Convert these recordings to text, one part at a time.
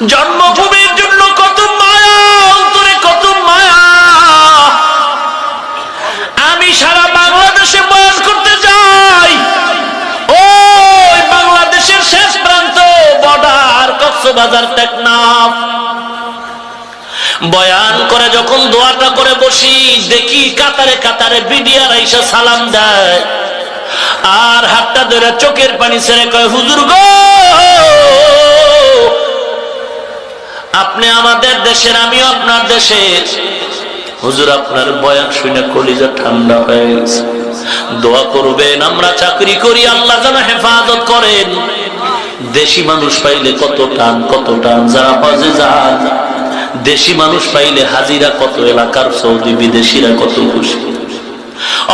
জন্মভূমির জন্য কত মায়া, অন্তরে কত মায়া। আমি সারা বাংলাদেশে বয়ান করতে যাই, ওই বাংলাদেশের শেষ প্রান্ত বর্ডার কক্সবাজার টেকনাফ। বয়ান করে যখন দোয়াটা করে বসি, দেখি কাতারে কাতারে বিডিআর আইসা সালাম দেয়, আর হাতটা ধরে চোখের পানি ছেড়ে কয়, হুজুর গো, আপনি আমাদের দেশের, আমিও আপনার দেশের। হুজুর আপনার বয়ান শুনে কলিজা ঠান্ডা হয়ে গেছে। দোয়া করবেন, আমরা চাকরি করি, আল্লাহ যেন হেফাজত করেন। দেশি মানুষ পাইলে কত টান, কত টান। যারা হজে যান, দেশি মানুষ পাইলে হাজিরা কত, এলাকার সৌদি বিদেশিরা কত খুশি।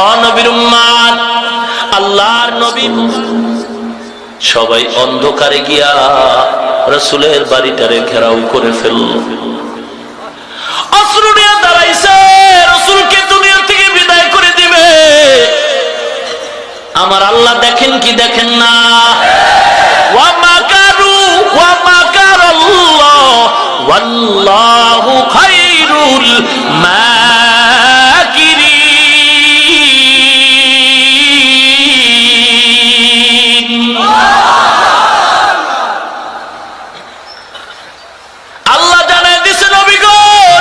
ও নবীর উম্মাত, আল্লাহর নবী সবাই অন্ধকারে গিয়া রাসূলের বাড়িটারে ঘেরাও করে ফেলল। অশ্রু নিয়ে দাঁড়াইছে, রাসূলকে দুনিয়া থেকে বিদায় করে দিবে। আমার আল্লাহ দেখেন কি দেখেন না? ওয়া মাকারু ওয়া মাকারাল্লাহ ওয়াল্লাহু খায়রুল মাকিরিন। আল্লাহ জানায় দিছে, নবী গো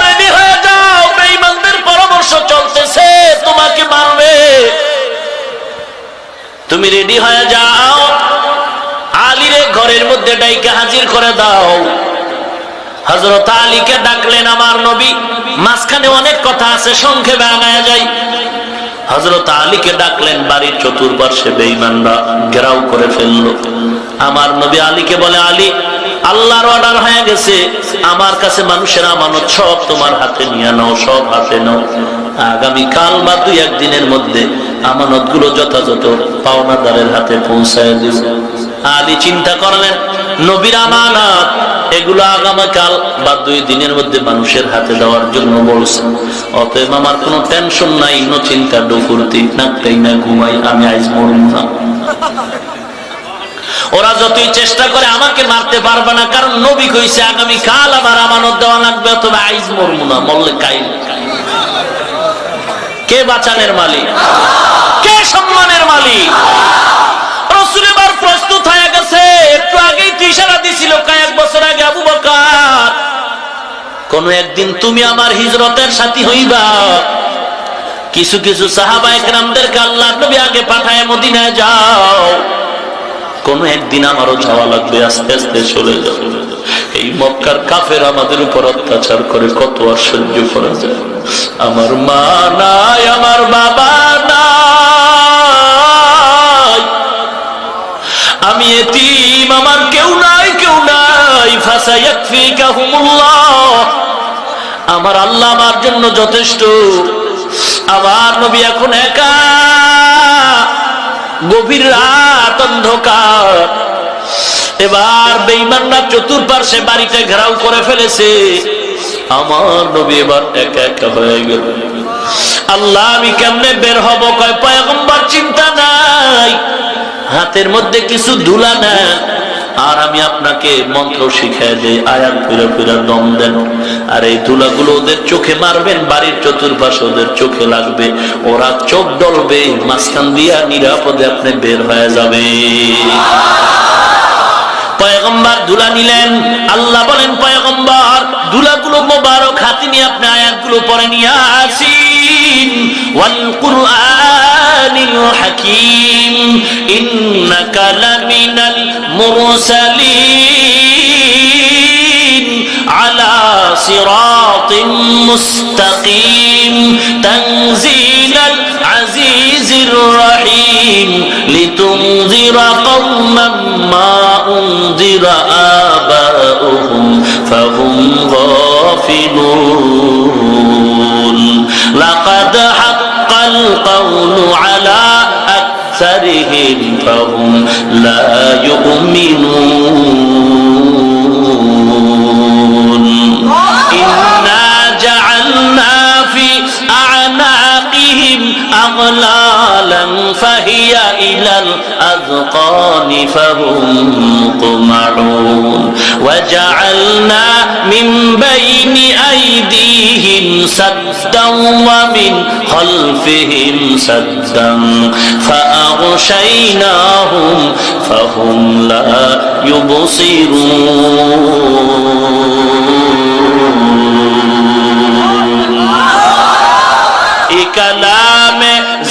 রেডি হয়ে যাও, বেঈমানদের পরামর্শ চলতেছে, তোমাকে মারবে, তুমি রেডি হয়ে যাও। আলীরে ঘরের মধ্যে ডাইকে হাজির করে দাও। হযরত আলীকে ডাকলেন আমার নবী। মাঝখানে অনেক কথা আছে, সংক্ষেপে আগায়া যাই। হযরত আলীকে ডাকলেন, বাড়ির চতুর্পার্শ্বে বেঈমানরা ঘেরাও করে ফেললো। আমার নবী আলীকে বলে, আলী, আল্লাহর অর্ডার হয়ে গেছে, আমার কাছে মানুষের আমানত সব তোমার হাতে নিয়ে নাও, সব হাতে নাও। আগামী কাল বা 2-1 দিনের মধ্যে আমানত গুলো যথাযথ পাওনাদারের হাতে পৌঁছায় দিব। আলী চিন্তা করলেন, নবীর আমানত এগুলো আগামীকাল বা 2 দিনের মধ্যে মানুষের হাতে দেওয়ার জন্য বলছেন। অতএব আমার কোনো টেনশন নাই, no চিন্তা, ডুকুরতি নাকটাই না ঘুমাই, আমি আজ মরব না। ওরা যতই চেষ্টা করে আমাকে মারতে পারবে না, কারণ নবী কইছে আগামী কাল আমার আমানত দেওয়া লাগবে, তবে আইজ মরব না, মরলে কাইল। কে বাঁচানের মালিক? কে সম্মানের মালিক? রাসূল এবার প্রস্তুত হয়ে গেছে। একটু আগেই তো ইশারা দিছিল, কয়েক বছর আগে, আবু বকর, কোন একদিন তুমি আমার হিজরতের সাথী হইবা। কিছু কিছু সাহাবায়ে কেরামদেরকে আল্লাহর নবী আগে পাঠায় মদিনায় যাও, কোন একদিন আমারও যাওয়া লাগবে, আস্তে আস্তে চলে যাও। এই মক্কার কাফের আমাদের উপর অত্যাচার করে, কত আর সহ্য করা যায়? আমার মা নাই, আমার বাবা নাই, আমি এতিম, আমার কেউ নাই, কেউ নাই। ফাসায়াকফিকাহুমুল্লাহ, আমার আল্লাহ আমার জন্য যথেষ্ট। আমার নবী এখন একা, গভীর রাত, অন্ধকার। এবার বেঈমানরা চতুর্পার্শ্বে বাড়িতে ঘেরাও করে ফেলেছে। আমার নবী এবার একা একা হয়ে গেল। আল্লাহ, আমি কেমনে বের হব? কয়, পয়গম্বর চিন্তা নাই, হাতের মধ্যে কিছু ধুলা নেন, আর আমি আপনাকে মন্ত্র শিখাই দেই, আয়াত ফিরে ফিরে দম দেন, আর এই ধুলাগুলো ওদের চোখে মারবেন, বাড়ির চতুর্পাশে ওদের চোখে লাগবে, ওরা চোখ ডলবে, মাঝখান দিয়া নিরাপদে আপনি বের হয়ে যাবে। পয়গম্বর ধুলা নিলেন। আল্লাহ বলেন, পয়গম্বর ধুলাগুলো মোবারক হাতে নিয়ে আপনি আয়াতগুলো পড়ে নিয়ে আসিন। ওয়াল কুরআনিল হাকীম ইন্নাকা লামিনাল মুরসালিন আলা সিরাতিন মুস্তাকিম তানজিলাল আজিজির রহিম লিতুনজিরা কওমান মা উনজিরা আবাউহুম ফাহুম গাফিলুন লাকাদ হাক্কাল কওলু আলা আকসারিহিম ফাহুম লা ইউমিনুন ইন্না জাআলনা ফি আ'নাকিহিম আগলালান ফাহিয়া ইলাল আযকানি ফাহুম মুকমাউন ওয়া فجعلنا من بين أيديهم سدا ومن خلفهم سدا فأغشيناهم فهم لا يبصرون كلام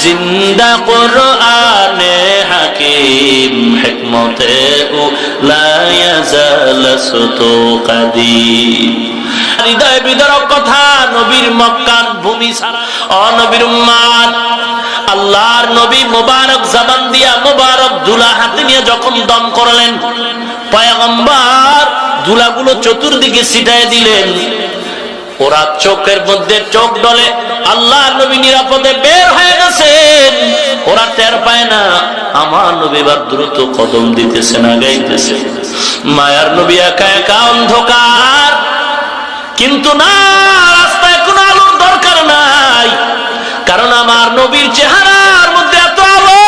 জিন্দা কোরআনে হাকিম হিকমতে লা ইয়াজালাসতু কাদিম হৃদয় বিদারক কথা নবীর মক্কার ভূমি ছাড়া ও নবীর উম্মত আল্লাহর নবী মোবারক জবান দিয়া মোবারক দুলা হাতে নিয়ে যখন দম করলেন পয়গম্বর দুলাগুলো চতুর্দিকে ছিটায় দিলেন ওরা চোখের মধ্যে চোখ ডলে আল্লাহর নবী নিরাপদে বের হয়ে গেছেন ওরা টের পায় না আমার নবী এবার দ্রুত কদম দিতেছেন আগাইতেছে মায়ার নবী একা একা অন্ধকার কিন্তু না রাস্তায় কোনো আলোর দরকার নাই কারণ আমার নবীর চেহারার মধ্যে এত আলো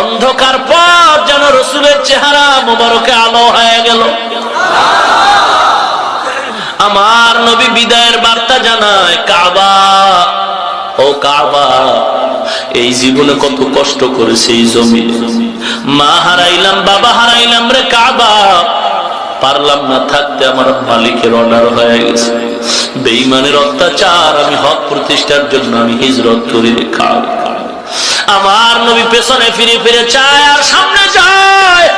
অন্ধকার পর যেন রাসূলের চেহারা মোবারকে আলো হয়ে গেল আমার নবী বিদায়ের বার্তা জানায় কাবা ও কাবা এই জীবনে কত কষ্ট করেছে এই জমিনে মা হারাইলাম বাবা হারাইলাম রে কাবা পারলাম না থাকতে আমার মালিকের অনার হয়ে গেছে বেঈমানের অত্যাচার আমি হক প্রতিষ্ঠার জন্য আমি হিজরত করি রে কাবা আমার নবী পেছনে ফিরে ফিরে চায় আর সামনে যায়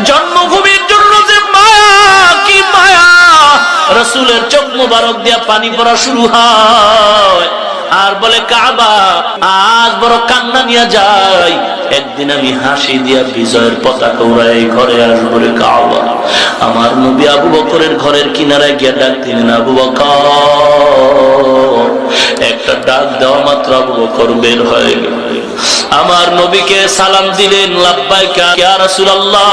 জন্মভূমির জন্য যে মায়া কি মায়া রাসূলের চোখ মোবারক দিয়া পানি পড়া শুরু হয় আর বলে কাবা আজ বড় কান্না নিয়ে যাই একদিন আমি হাসি দিয়া বিজয়ের পতাকা উড়াই ঘরে আসবো রে কাবা আমার নবী আবু বকরের ঘরের কিনারায় গিয়ে ডাক দিলেন আবু বকর একটা ডাক দেওয়া মাত্র আবু বকর বের হয়ে গেল আমার নবীকে সালাম দিলেন লাব্বাইকা ইয়া রাসূলুল্লাহ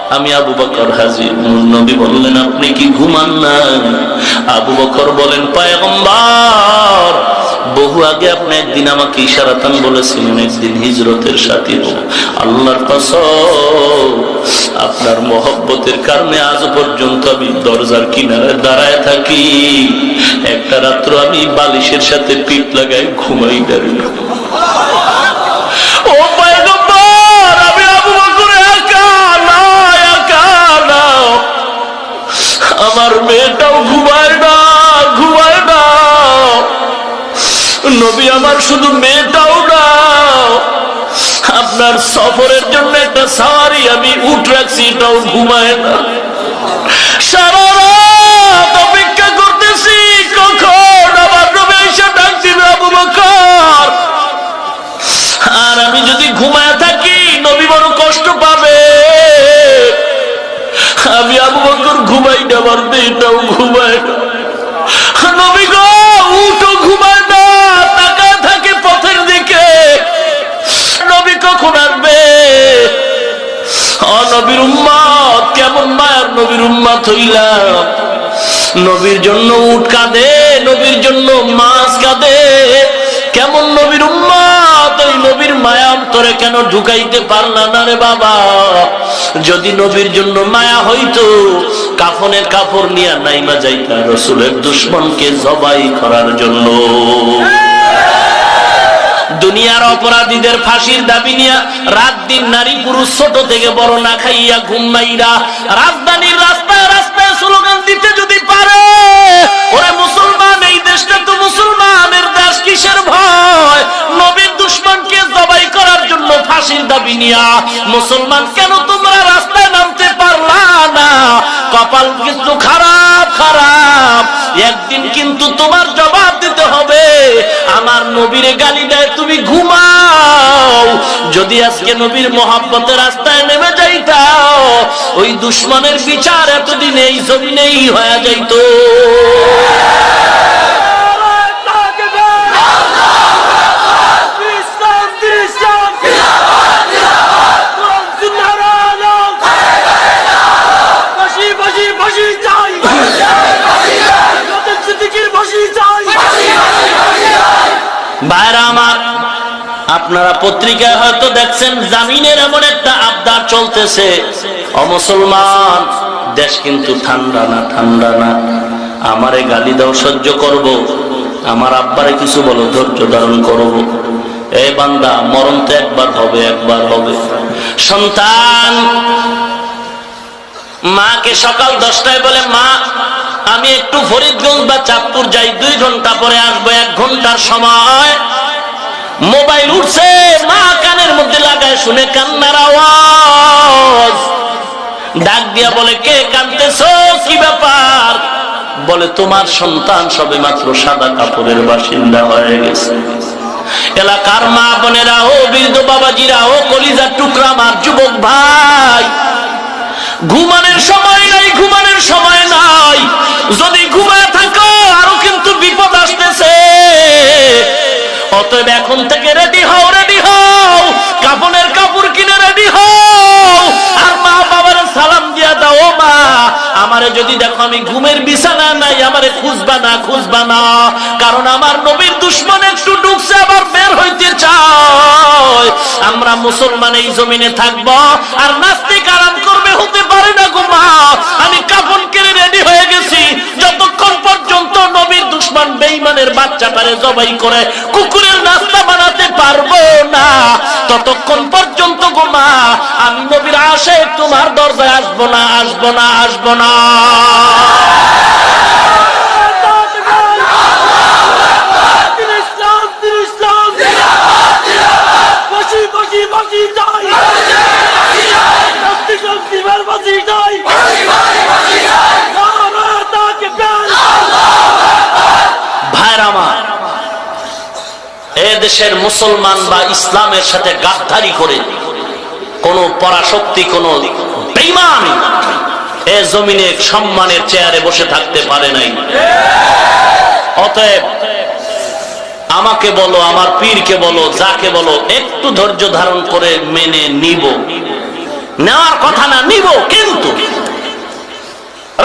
আমি আবু বকর হাজির নবী বললেন আপনি কি ঘুমান না আবু বকর বলেন পয়গম্বর বহু আগে আপনি একদিন আমাকে ইশারাতান বলেছিলেন একদিন হিজরতের সাথী হব আল্লাহর কসম আপনার মহব্বতের কারণে আজ পর্যন্ত আমি দরজার কিনারে দাঁড়ায় থাকি একটা রাত্র আমি বালিশের সাথে পিঠ লাগাই ঘুমাই দাঁড়িয়ে ও পয়গম্বর আমি আবু বকর একা আমার মেয়েটাও ঘুমায় না নবী আমার শুধু মেয়েটাও না আপনার সফরের জন্য একটা সাওয়ারি আমি উঠ রাখছি এটাও ঘুমায় না সারা রাত অপেক্ষা করতেছি কখন আমার নবী এসে ডাক দিবে আবু বকর আর আমি যদি ঘুমায় থাকি নবী বড় কষ্ট পাবে আমি আবু বকর ঘুমাই না আমার মেয়েটাও ঘুমায় না নবী গো উঠো ঘুমায় না তাকায় থাকে পথের দিকে নবী কখন আসবে নবীর উম্মত কেমন মায়ার নবীর উম্মত হইলাম নবীর জন্য উট কাঁদে নবীর জন্য মাছ কাঁদে কেমন নবীর উম্মত ওই নবীর মায়া অন্তরে কেন ঢুকাইতে পারলা না রে বাবা যদি নবীর জন্য মায়া হইতো কাফনের কাপড় নিয়ে নাইমা যাইতা রাসূলের দুশমনকে জবাই করার জন্য দুনিয়ার অপরাধীদের ফাঁসির দাবি নিয়ে রাত দিন নারী পুরুষ ছোট থেকে বড় না খাইয়া ঘুমাইরা রাজধানীর রাস্তায় রাস্তায় স্লোগান দিতে যদি পারে ওরে মুসলমান এই দেশটা তো মুসলমানের দেশ কিসের ভয় নবীর দুশমনকে জবাই করার জন্য ফাঁসির দাবি নিয়া মুসলমান কেন তোমরা রাস্তায় নামতে পারলা না কপাল কিন্তু খারাপ খারাপ একদিন কিন্তু তোমার জবাব দিতে হবে আমার নবীর গালি দেয় তুমি ঘুমাও যদি আজকে নবীর মহব্বতের রাস্তায় নেমে যাইতাও ওই দুশমনের বিচার এতদিন এই জমিনেই হয়ে যাইতো ভাইরা আমার আপনারা পত্রিকায় হয়তো দেখছেন জামিনের এমন একটা আবদার চলতেছে, অমুসলমান দেশ কিন্তু ঠান্ডা না, ঠান্ডা না, আমারে গালি দাও সহ্য করব, আমার আব্বারে কিছু বলো ধৈর্য ধারণ করব। এ বান্দা, মরণ তো একবার হবে, একবার হবে। সন্তান মাকে সকাল 10টায় বলে, মা আমি একটু ফরিদগঞ্জ বা চাঁদপুর যাই, 2 ঘন্টা পরে আসবো, 1 ঘন্টার সময়। মোবাইল উঠছে, মা কানের মধ্যে লাগায় শুনে কান্নার আওয়াজ, ডাক দিয়া বলে, কে কাঁদতেছো, কি ব্যাপার? বলে, তোমার সন্তান সবে মাত্র সাদা কাপড়ের বাসিন্দা হয়ে গেছে। এলাকার মা বোনেরা, ও বৃদ্ধ বাবাজিরা, ও কলিজার টুকরা আমার যুবক ভাই, ঘুমানোর সময় নাই, ঘুমানোর সময় নাই। যদি ঘুমায় থাকো আরো কিন্তু বিপদ আসতেছে। অতএব এখন থেকে রেডি হও, রেডি হও, কাপড়ের কাপড় কিনে রেডি হও, আর মা বাবার সালাম দিয়া দাও, ও মা আমারে যদি দেখো আমি ঘুমের বিছানা নাই, আমারে খুঁজবা না, খুঁজবা না, কারণ আমার নবীর দুশমন একটু ঢুকছে, আবার বের হইতে চায়। আমরা মুসলমান এই জমিনে থাকবো আর নাস্তিক আরাম করবে, হতে পারে না গো মা। আমি কাপড় কিনে রেডি হয়ে গেছি, যতক্ষণ পর্যন্ত নবীর দুশমন বেঈমানের বাচ্চাটারে জবাই করে কুকুরের নাস্তা বানাতে পারবো না, ততক্ষণ পর্যন্ত গো মা আমি নবীর আশিক তোমার দরজায় আসবো না, আসবো না, আসবো না। দেশের মুসলমান বা ইসলামের সাথে গাদ্দারি করে কোন পরাশক্তি, কোন বেঈমান এ জমিনে সম্মানের চেয়ারে বসে থাকতে পারে নাই। অতএব আমাকে বলো, আমার পীরকে বলো, যাকে বলো, একটু ধৈর্য ধারণ করে মেনে নিব, নেওয়ার কথা না, নিব, কিন্তু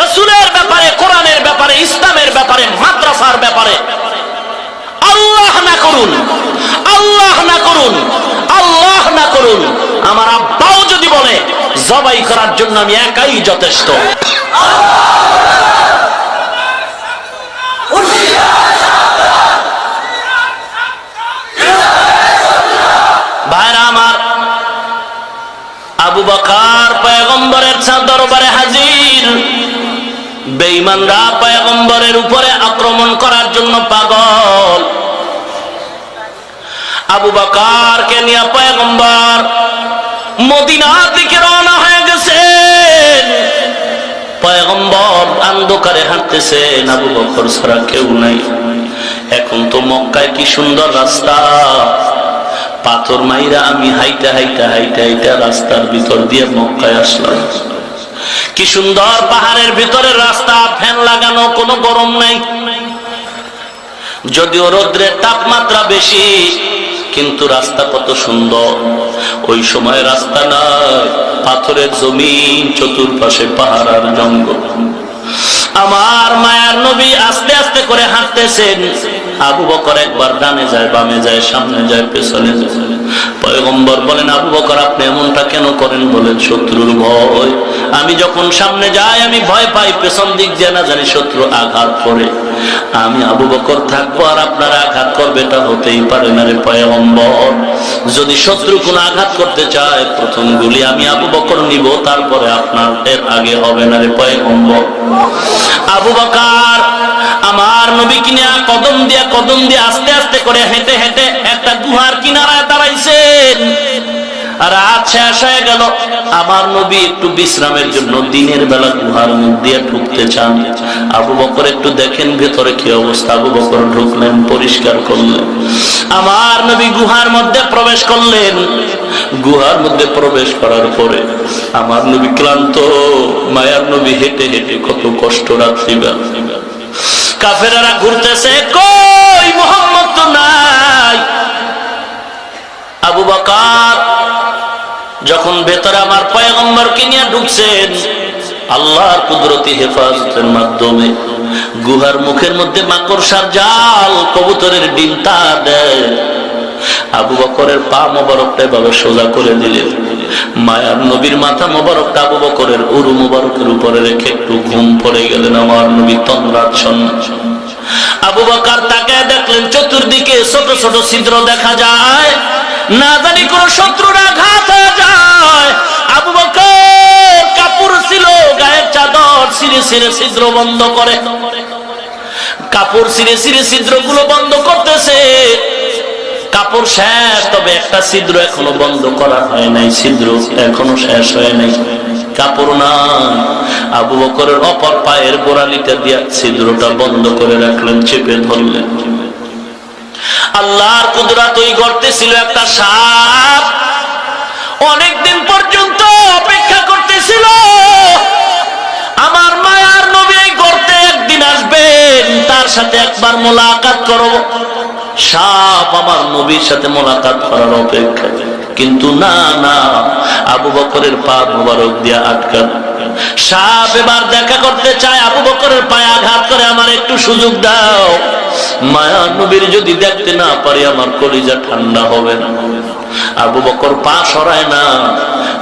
রাসূলের ব্যাপারে, কোরআনের ব্যাপারে, ইসলামের ব্যাপারে, মাদ্রাসার ব্যাপারে আল্লাহ না করুন, আল্লাহ না করুন, আল্লাহ না করুন। আমার আব্বাও যদি বলে জবাই করার জন্য আমি একাই যথেষ্ট। ভাইরা আমার, আবু বকর পয়গম্বরের দরবারে হাজির। বেঈমানরা পয়গম্বরের উপরে আক্রমণ করার জন্য পাগল। আবু বকরকে নিয়ে পয়গম্বর মদিনার দিকে রওনা হয়ে গেছেন। পয়গম্বর অন্ধকারে হাঁটতেছেন, আবু বকর ছাড়া কেউ নাই। এখন তো মক্কায় কি সুন্দর রাস্তা, পাথর মাইরা আমি হাইটা হাইটা হাইটা হাইটা রাস্তার ভিতর দিয়ে মক্কায় আসলাম। কি সুন্দর পাহাড়ের ভিতরে রাস্তা, ফ্যান লাগানো, কোনো গরম নাই। যদিও রোদ্রের তাপমাত্রা বেশি, কিন্তু রাস্তা কত সুন্দর। ওই সময় রাস্তা নাই, পাথরের জমিন, চতুর্পাশে পাহাড় আর জঙ্গল। আমার মায়ার নবী আস্তে আস্তে করে হাঁটতেছেন। আবু বকর একবার ডানে যায়, বামে যায়, সামনে যায়, পেছনে যায়। পয়গম্বর বলেন, আবু বকর আপনি এমনটা কেন করেন? বলেন, শত্রুর ভয়। আমি যখন সামনে যাই আমি ভয় পাই, পেছন দিক দিয়ে না জানি শত্রু আঘাত করে। আমি আবু বকর থাকবো আর আপনারা আঘাত করবে, এটা হতেই পারে না রে পয়গম্বর। যদি শত্রু কোনো আঘাত করতে চায়, প্রথম গুলি আমি আবু বকর নিব, তারপরে আপনার, এর আগে হবে না রে পয়গম্বর। আবু বকর আমার নবীকে নিয়ে কদম দিয়ে আস্তে আস্তে করে হেঁটে হেঁটে একটা গুহার কিনারায় দাঁড়াইছেন। রাত শেষ হয়ে গেল, আমার নবী একটু বিশ্রামের জন্য দিনের বেলা গুহার মধ্যে ঢুকতে চান। আবু বকর একটু দেখেন ভেতরে কি অবস্থা। আবু বকর ঢুকলেন, পরিষ্কার করলেন। আমার নবী গুহার মধ্যে প্রবেশ করলেন। গুহার মধ্যে প্রবেশ করার পরে আমার নবী ক্লান্ত, মায়ার নবী হেঁটে হেঁটে কত কষ্ট রাত্রিবেলা। কাফেররা ঘুরতেছে, কই মুহাম্মদ তো নাই। আবু বকর যখন ভেতরে আমার পয়গম্বরকে নিয়ে ঢুকছেন, আল্লাহর কুদরতি হেফাজতের মাধ্যমে গুহার মুখের মধ্যে মাকড়সার জাল, কবুতরের ডিম তা দেয়। আবু বকরের পা মোবারকটা এভাবে সোজা করে দিলেন, মায়ার নবীর মাথা মোবারকটা আবু বকরের উরু মোবারকের উপরে রেখে একটু ঘুম পড়ে গেলেন। আমার নবী তন্দ্রাচ্ছন্ন। আবু বকর তাকে দেখলেন চতুর্দিকে ছোট ছোট ছিদ্র দেখা যায়, না জানি কোন শত্রুর আঘাত হয়ে যায়। আবু বকর কাপড় ছিল গায়ের চাদর ছিঁড়ে ছিঁড়ে ছিদ্র বন্ধ করে, কাপড় ছিঁড়ে ছিঁড়ে ছিদ্রগুলো বন্ধ করতেছে। কাপড় শেষ, তবে একটা ছিদ্র এখনো বন্ধ করা হয় নাই, ছিদ্র এখনো শেষ হয় নাই, কাপড় নাই। আবু বকরের অপর পায়ের গোড়ালিটা দিয়া ছিদ্রটা বন্ধ করে রাখলেন, চেপে ধরলেন। আল্লাহর কুদরত, ওই গর্তে ছিল একটা সাপ, অনেকদিন পর্যন্ত অপেক্ষা করতেছিল আমার মায়ার নবী এই গর্তে একদিন আসবেন, তার সাথে একবার মোলাকাত করব। সাপ আমার নবীর সাথে মোলাকাত করার অপেক্ষা, কিন্তু না না, আবু বকরের পা মোবারক দিয়া আটকান। সাপ এবার দেখা করতে চায়, আবু বকরের পায়ে আঘাত করে, আমার একটু সুযোগ দাও, মায়ার নবীর যদি দেখতে না পারি আমার কলিজা ঠান্ডা হবে না। আবু বকর পা সরায় না।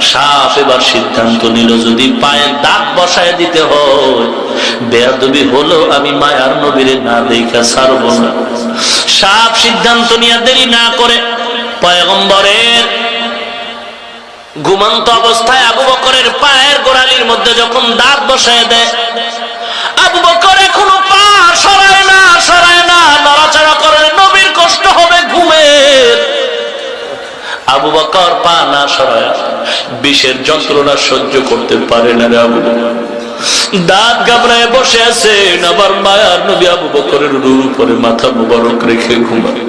সাপ এবার সিদ্ধান্ত নিল, যদি পায়ে দাগ বসায় দিতে হয়, বেয়াদবি হলো, আমি মায়ার নবীরে না দেখা ছাড়ব না। সাপ সিদ্ধান্ত নিয়ে দেরি না করে পয়গম্বরের ঘুমন্ত অবস্থায় আবু বকরের পায়ের গোড়ালির মধ্যে যখন দাঁত বসায় দেয়, আবু বকর এখনো পা সরায় না, নড়াচড়া করে, নবীর কষ্ট হবে ঘুমের। আবু বকর পা না সরায় বিষের যন্ত্রণা সহ্য করতে পারে না রে আবু বকর, দাঁত গাবড়ায় বসে আছেন। আবার মায়ার নবী আবু বকরের উপরে মাথা মুবারক রেখে ঘুমায়।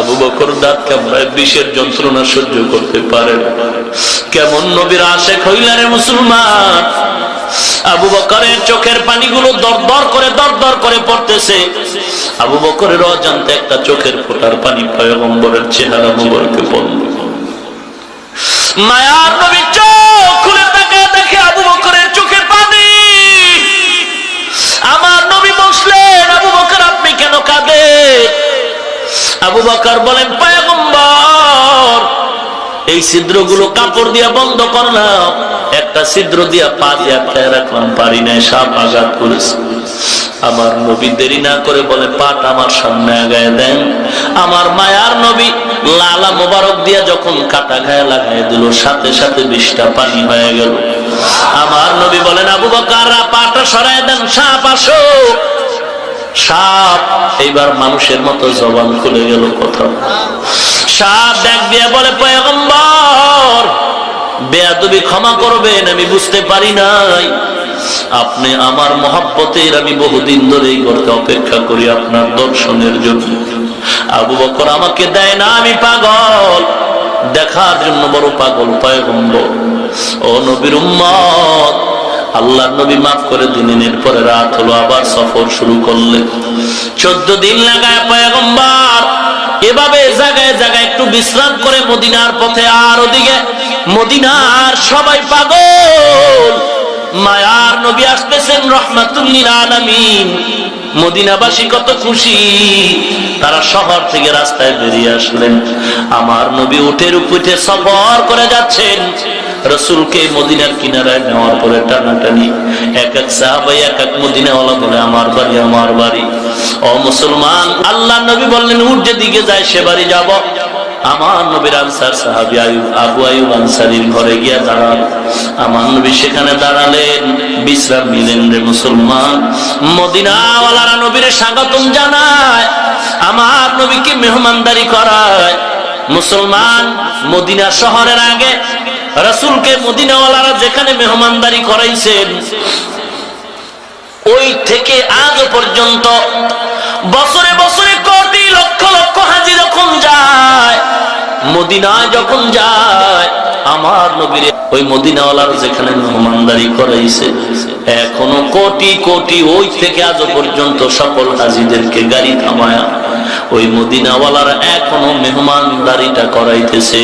আবু বকর দাঁত কামড়ায় বিষের যন্ত্রণা সহ্য করতে পারে না। কেমন নবীর আশেক হইলা রে মুসলমান। আবু বকরের চোখের পানিগুলো দরদর করে পড়তেছে। আবু বকরের অজান্তে একটা চোখের ফোঁটার পানি পয়গম্বরের চেহারা মুবারকে পড়ল। মায়ার নবী চোখ খুলে তাকায় দেখে আবু বকরের চোখের পানি। আমার নবী বসলেন, আবু বকর আপনি কেন কাঁদেন? আবু বকর বলেন, পয়গম্বর এই ছিদ্রগুলো কাপড় দিয়া বন্ধ করলাম, একটা ছিদ্র দিয়া পা দিয়া খেয়ে রাখলাম, পারি নাই, সাপ আঘাত করেছে। আমার নবী দেরি না করে বলে, পাটা আমার সামনে আগায় দেন। আমার মায়ার নবী লালা মোবারক দিয়া যখন কাটা গায়ে লাগাই দিল, সাথে সাথে বিষটা পানি হয়ে গেল। আমার নবী বলেন, আবু বকর পাটা সরায় দেন, সাপ আসো। সাপ এইবার মানুষের মতো জবান খুলে গেল কথা। সাপ ডাক দিয়ে বলে, পয়গম্বর বেয়াদবি ক্ষমা করবেন, আমি বুঝতে পারি নাই, আপনি আমার মহব্বতের, আমি বহুদিন ধরে এই করতে অপেক্ষা করি আপনার দর্শনের জন্য। আবু বকর আমাকে দেয় না, আমি পাগল, দেখার জন্য বড় পাগল পয়গম্বর। ও নবীর উম্মত, আল্লাহ নবী মাফ করে দিলেন। এরপরে রাত হলো, আবার সফর শুরু করলেন। 14 দিন লাগায় পয়গম্বর এভাবে জায়গায় জায়গায় একটু বিশ্রাম করে মদিনার পথে। আর ওদিকে মদিনার সবাই পাগল, মায়ার নবী আসতেছেন রহমাতুল লিল আলামিন। মদিনাবাসী কত খুশি, তারা শহর থেকে রাস্তায় বেরিয়ে আসলেন। আমার নবী উটের উপরে সফর করে যাচ্ছেন। রাসূলকে মদিনার কিনারায় নেওয়ার পরে টানাটানি, এক এক সাহাবা এক এক মদিনাওয়ালা বলে, আমার বাড়ি, আমার বাড়ি। ও মুসলমান, আল্লাহ নবী বললেন, উট যেদিকে যায় সে বাড়ি যাব। আমার নবীর আনসার সাহাবী আবু আইয়ুব আনসারীর ঘরে গিয়া দাঁড়ান। আমার নবী সেখানে দাঁড়ালেন, বিশ্রাম নিলেন। রে মুসলমান, মদিনাওয়ালারা নবীর স্বাগতম জানায়, আমার নবীকে মেহমানদারি করায়। মুসলমান, মদিনা শহরের আগে রাসূলকে মদিনাওয়ালারা যেখানে মেহমানদারি করাইছেন, ওই থেকে আজ পর্যন্ত বছরে বছরে কোটি লক্ষ লক্ষ হাজী যখন যায়, মদিনায় যখন যায়, আমার নবীর ওই মদিনাওয়ালার যেখানে মেহমানদারি করাইছে, এখনো কোটি কোটি ওই থেকে আজ পর্যন্ত সকল হাজীদেরকে গাড়ি থামায়া ওই মদিনাওয়ালার এখনো মেহমানদারিটা করাইতেছে।